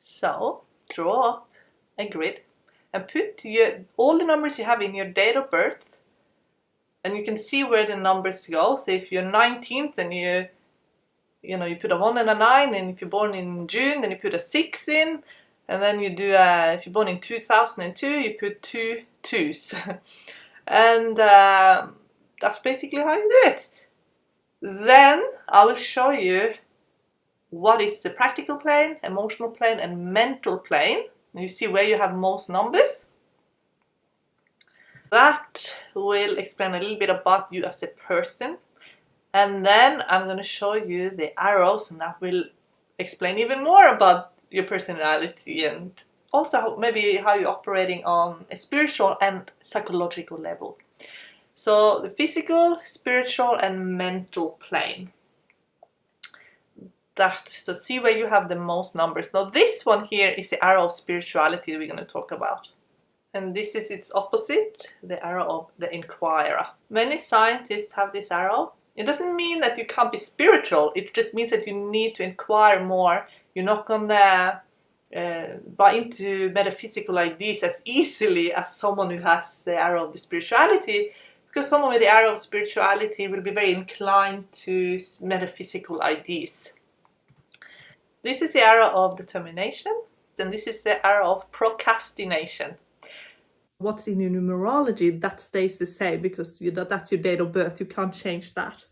So draw up a grid and put all the numbers you have in your date of birth, and you can see where the numbers go. So if you're 19th, then you put a 1 and a 9, and if you're born in June, then you put a 6 in, and then you do if you're born in 2002, you put 2 2s. And that's basically how you do it. Then I will show you what is the practical plane, emotional plane, and mental plane. You see where you have most numbers. That will explain a little bit about you as a person. And then I'm going to show you the arrows, and that will explain even more about your personality, and also maybe how you're operating on a spiritual and psychological level. So the physical, spiritual, and mental plane. So see where you have the most numbers. Now this one here is the arrow of spirituality we're going to talk about. And this is its opposite, the arrow of the inquirer. Many scientists have this arrow. It doesn't mean that you can't be spiritual. It just means that you need to inquire more. You're not going to buy into metaphysical ideas as easily as someone who has the arrow of the spirituality, because someone with the arrow of spirituality will be very inclined to metaphysical ideas. This is the arrow of determination, and this is the arrow of procrastination. What's in your numerology, that stays the same, because that's your date of birth. You can't change that.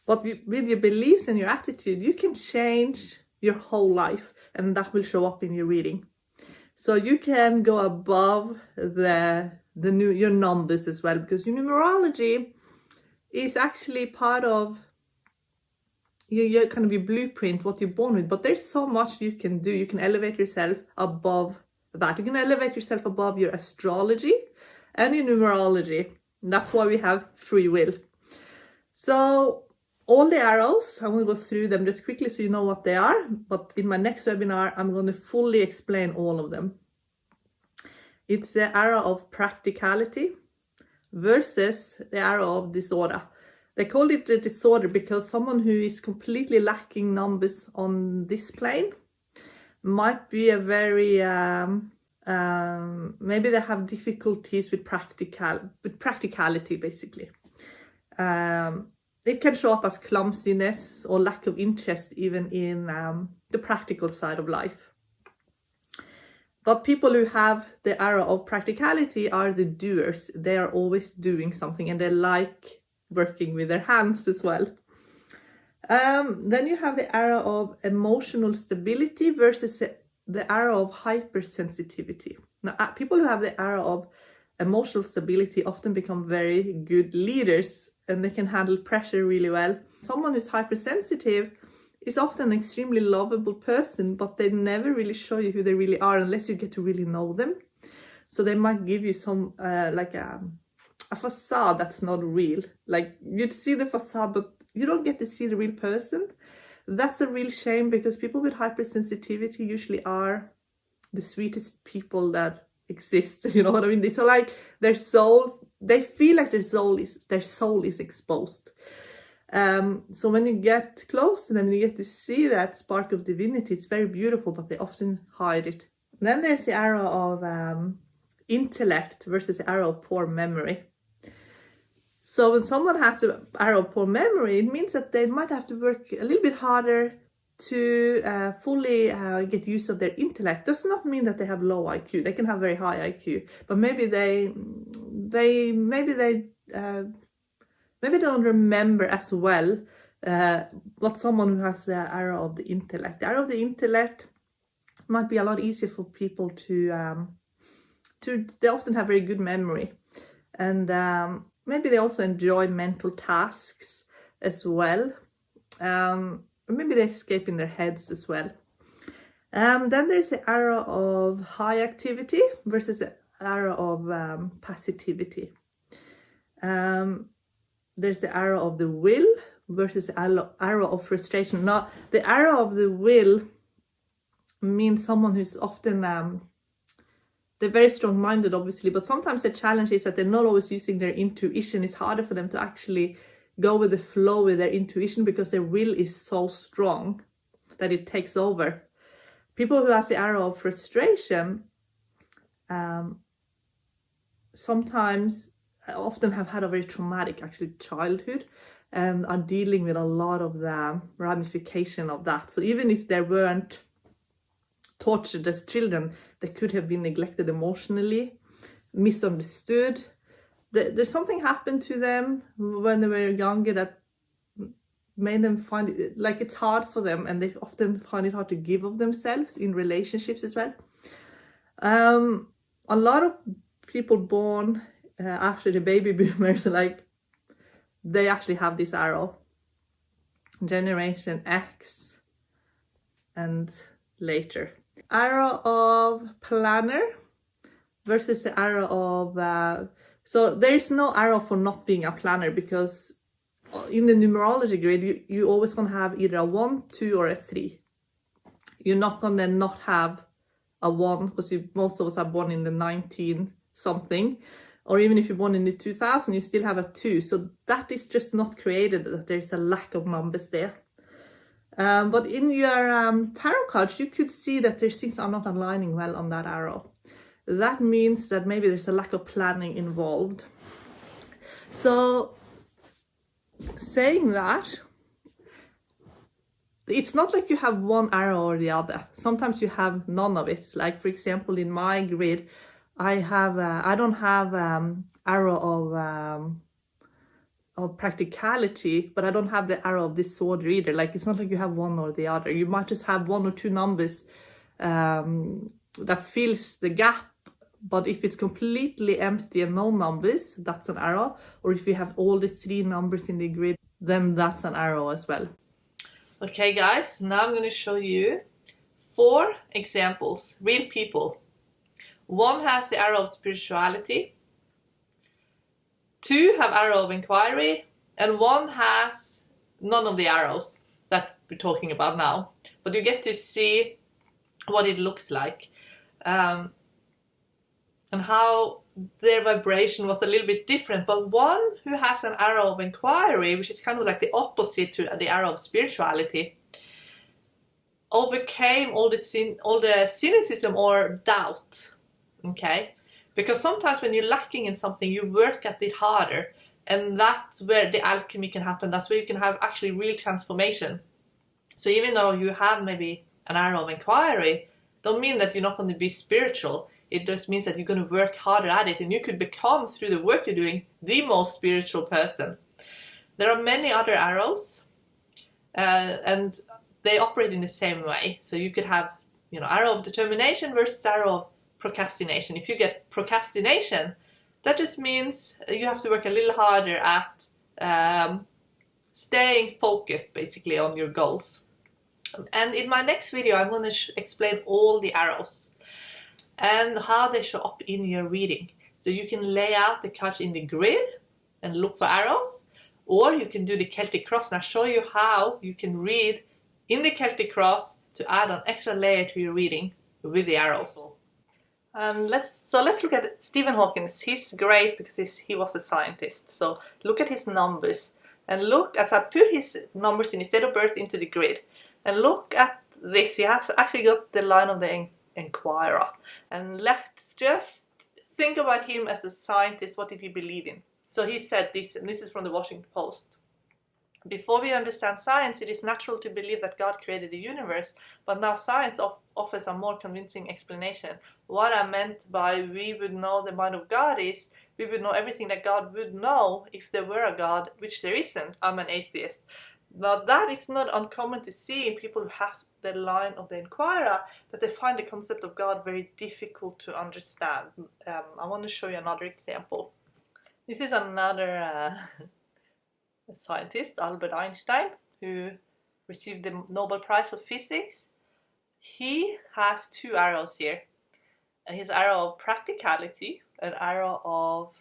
But with your beliefs and your attitude, you can change your whole life, and that will show up in your reading. So you can go above your numbers as well, because your numerology is actually part of your kind of your blueprint, what you're born with. But there's so much you can do. You can elevate yourself above that. You can elevate yourself above your astrology and your numerology. And that's why we have free will. So all the arrows, I'm going to go through them just quickly so you know what they are. But in my next webinar, I'm going to fully explain all of them. It's the arrow of practicality versus the arrow of disorder. They call it the disorder because someone who is completely lacking numbers on this plane might be a very, maybe they have difficulties with practicality, basically. It can show up as clumsiness or lack of interest even in the practical side of life. But people who have the arrow of practicality are the doers. They are always doing something, and they like working with their hands as well. Then you have the arrow of emotional stability versus the arrow of hypersensitivity. Now, people who have the arrow of emotional stability often become very good leaders, and they can handle pressure really well. Someone who's hypersensitive is often an extremely lovable person, but they never really show you who they really are unless you get to really know them. So they might give you some a facade that's not real. Like, you'd see the facade, but you don't get to see the real person. That's a real shame, because people with hypersensitivity usually are the sweetest people that exist. You know what I mean? So like their soul, they feel like their soul is exposed. So when you get close to them, you get to see that spark of divinity. It's very beautiful, but they often hide it. Then there's the arrow of intellect versus the arrow of poor memory. So when someone has an arrow of poor memory, it means that they might have to work a little bit harder to fully get use of their intellect. Does not mean that they have low IQ. They can have very high IQ, but maybe they don't remember as well what someone who has the arrow of the intellect. The arrow of the intellect might be a lot easier for people to they often have very good memory, and maybe they also enjoy mental tasks as well. Maybe they escape in their heads as well. Then there's the arrow of high activity versus the arrow of passivity. There's the arrow of the will versus the arrow of frustration. Now, the arrow of the will means someone who's often, they're very strong-minded, obviously, but sometimes the challenge is that they're not always using their intuition. It's harder for them to actually go with the flow with their intuition because their will is so strong. that it takes over. People who has the arrow of frustration sometimes often have had a very traumatic actually childhood and are dealing with a lot of the ramification of that. So even if they weren't tortured as children, they could have been neglected emotionally, misunderstood. There's something happened to them when they were younger that made them find it like it's hard for them, and they often find it hard to give of themselves in relationships as well. A lot of people born after the baby boomers, like they actually have this arrow, Generation X and later. Arrow of planner versus the arrow of so there is no arrow for not being a planner, because in the numerology grid you always gonna have either a 1, 2 or a 3. You're not gonna not have a 1, because most of us are born in the 19 something, or even if you're born in the 2000 you still have a 2. So that is just not created, that there's a lack of numbers there. But in your tarot cards you could see that there's things are not aligning well on that arrow. That means that maybe there's a lack of planning involved. So saying that, it's not like you have one arrow or the other. Sometimes you have none of it. Like for example, in my grid, I don't have arrow of practicality, but I don't have the arrow of disorder either. Like it's not like you have one or the other. You might just have 1 or 2 numbers that fills the gap. But if it's completely empty and no numbers, that's an arrow. Or if you have all the 3 numbers in the grid, then that's an arrow as well. Okay guys, now I'm going to show you 4 examples, real people. 1 has the arrow of spirituality, 2 have arrow of inquiry, and 1 has none of the arrows that we're talking about now. But you get to see what it looks like. And how their vibration was a little bit different. But 1 who has an arrow of inquiry, which is kind of like the opposite to the arrow of spirituality, overcame all the cynicism or doubt. Okay, because sometimes when you're lacking in something, you work at it harder, and that's where the alchemy can happen. That's where you can have actually real transformation. So even though you have maybe an arrow of inquiry, don't mean that you're not going to be spiritual. It just means that you're going to work harder at it, and you could become, through the work you're doing, the most spiritual person. There are many other arrows, and they operate in the same way. So you could have, arrow of determination versus arrow of procrastination. If you get procrastination, that just means you have to work a little harder at staying focused, basically, on your goals. And in my next video, I'm going to explain all the arrows and how they show up in your reading. So you can lay out the cards in the grid and look for arrows, or you can do the Celtic cross. And I'll show you how you can read in the Celtic cross to add an extra layer to your reading with the arrows. Let's look at Stephen Hawkins. He's great because he was a scientist. So look at his numbers, and look as I put his numbers in his date of birth into the grid, and look at this. He has actually got the line of the inquirer. And let's just think about him as a scientist. What did he believe in? So he said this, and this is from the Washington Post. Before we understand science, it is natural to believe that God created the universe, but now science offers a more convincing explanation. What I meant by we would know the mind of God is we would know everything that God would know if there were a God, which there isn't. I'm an atheist. Now that is not uncommon to see in people who have the line of the inquirer, that they find the concept of God very difficult to understand. I want to show you another example. This is another scientist, Albert Einstein, who received the Nobel Prize for Physics. He has 2 arrows here. And his arrow of practicality, an arrow of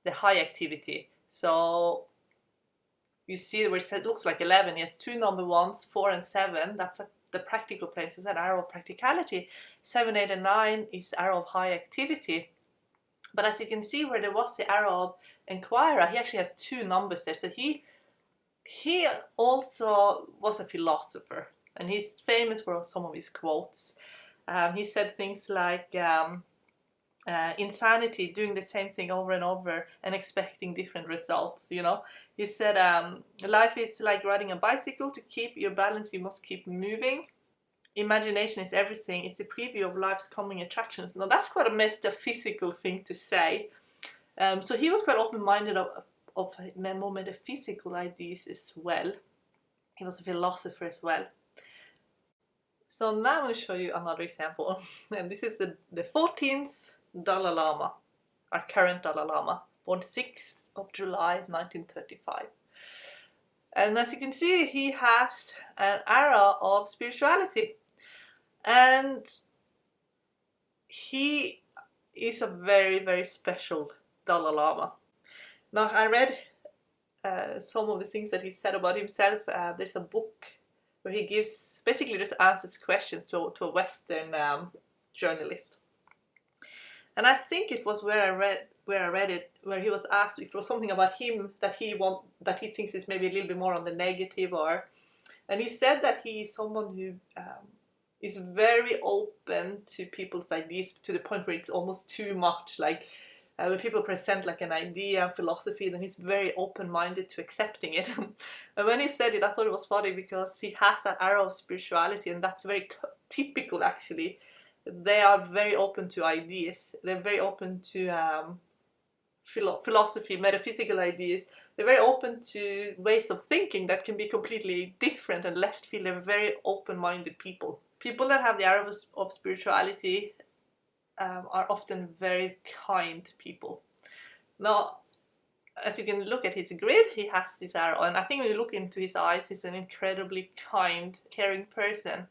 the high activity. So you see where it looks like 11, he has 2 number 1s, 4 and 7. That's the practical planes. It's an arrow of practicality. 7, 8 and 9 is arrow of high activity. But as you can see where there was the arrow of inquirer, he actually has 2 numbers there. So he also was a philosopher. And he's famous for some of his quotes. He said things like, insanity, doing the same thing over and over and expecting different results, you know. He said, life is like riding a bicycle. To keep your balance, you must keep moving. Imagination is everything. It's a preview of life's coming attractions. Now, that's quite a metaphysical thing to say. So he was quite open-minded of more metaphysical ideas as well. He was a philosopher as well. So now I'm going to show you another example. And this is the 14th Dalai Lama, our current Dalai Lama, born 6th of July 1935. And as you can see, he has an aura of spirituality. And he is a very, very special Dalai Lama. Now, I read some of the things that he said about himself. There's a book where he basically just answers questions to a Western journalist. And I think it was where I read it, where he was asked if it was something about him that he thinks is maybe a little bit more on the negative, and he said that he is someone who is very open to people's ideas, to the point where it's almost too much. Like when people present like an idea, philosophy, then he's very open-minded to accepting it. And when he said it, I thought it was funny because he has that aura of spirituality, and that's very typical actually. They are very open to ideas. They're very open to philosophy, metaphysical ideas. They're very open to ways of thinking that can be completely different and left field. They're very open-minded people. People that have the aura of spirituality are often very kind people. Now, as you can look at his grid, he has this aura, and I think when you look into his eyes, he's an incredibly kind, caring person.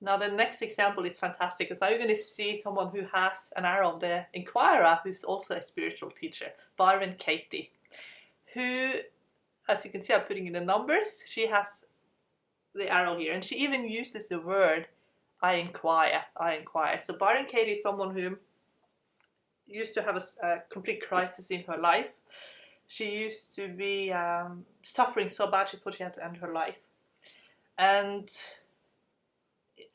Now the next example is fantastic, because now you're going to see someone who has an aura of the Inquirer, who's also a spiritual teacher, Byron Katie, who, as you can see, I'm putting in the numbers, she has the arrow here, and she even uses the word I inquire. So Byron Katie is someone who used to have a complete crisis in her life. She used to be suffering so bad she thought she had to end her life. And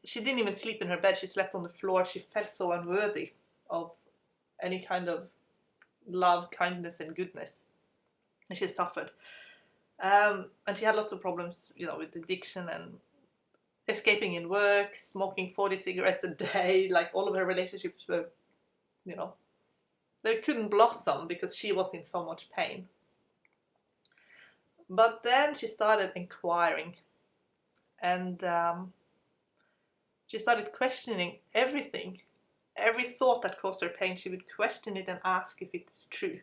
she didn't even sleep in her bed. She slept on the floor. She felt so unworthy of any kind of love, kindness, and goodness. And she suffered. And she had lots of problems, with addiction and escaping in work, smoking 40 cigarettes a day. Like, all of her relationships were, they couldn't blossom because she was in so much pain. But then she started inquiring. And she started questioning everything. Every thought that caused her pain, she would question it and ask if it's true.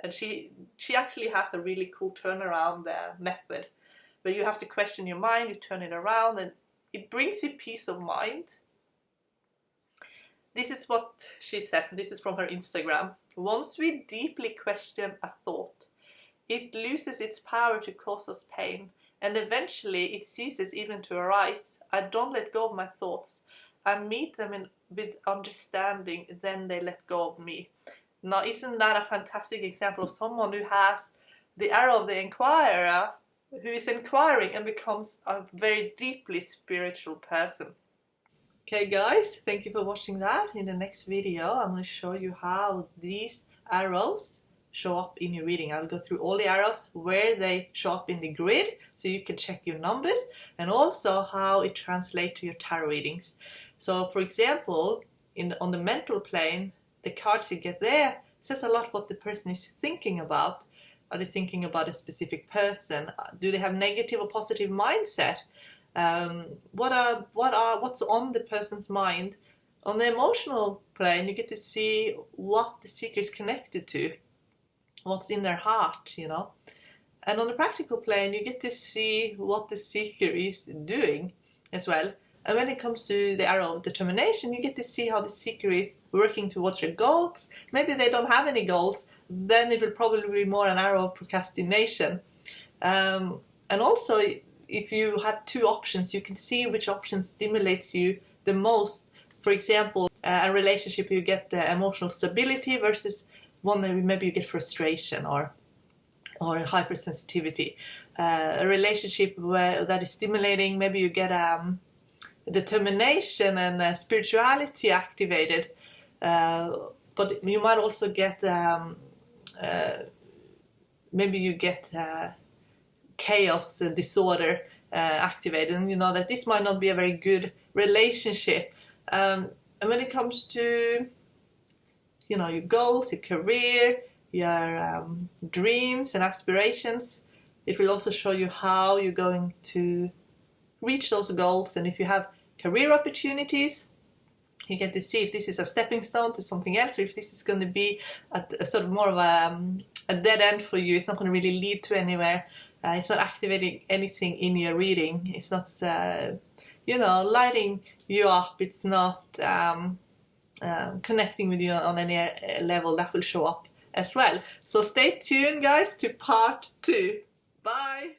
And she actually has a really cool turnaround method, where you have to question your mind, you turn it around, and it brings you peace of mind. This is what she says, and this is from her Instagram. Once we deeply question a thought, it loses its power to cause us pain, and eventually it ceases even to arise. I don't let go of my thoughts. I meet them with understanding, then they let go of me. Now, isn't that a fantastic example of someone who has the arrow of the Inquirer, who is inquiring and becomes a very deeply spiritual person? Okay guys, thank you for watching that. In the next video, I'm going to show you how these arrows show up in your reading. I'll go through all the arrows, where they show up in the grid, so you can check your numbers, and also how it translates to your tarot readings. So, for example, on the mental plane, the cards you get there says a lot what the person is thinking about. Are they thinking about a specific person? Do they have negative or positive mindset? What's on the person's mind? On the emotional plane, you get to see what the seeker is connected to, what's in their heart, And on the practical plane, you get to see what the seeker is doing as well. And when it comes to the arrow of determination, you get to see how the seeker is working towards their goals. Maybe they don't have any goals, then it will probably be more an arrow of procrastination. And also, if you have two options, you can see which option stimulates you the most. For example, a relationship, you get the emotional stability, versus one that maybe you get frustration or hypersensitivity. a relationship that is stimulating. Maybe you get determination and spirituality activated, but you might also get maybe you get chaos disorder activated, and you know that this might not be a very good relationship. And when it comes to, you know, your goals, your career, your dreams and aspirations, it will also show you how you're going to reach those goals. And if you have career opportunities, you get to see if this is a stepping stone to something else, or if this is going to be a sort of more of a dead end for you. It's not going to really lead to anywhere. It's not activating anything in your reading. It's not, you know, lighting you up. It's not connecting with you on any level. That will show up as well. So stay tuned, guys, to part 2. Bye!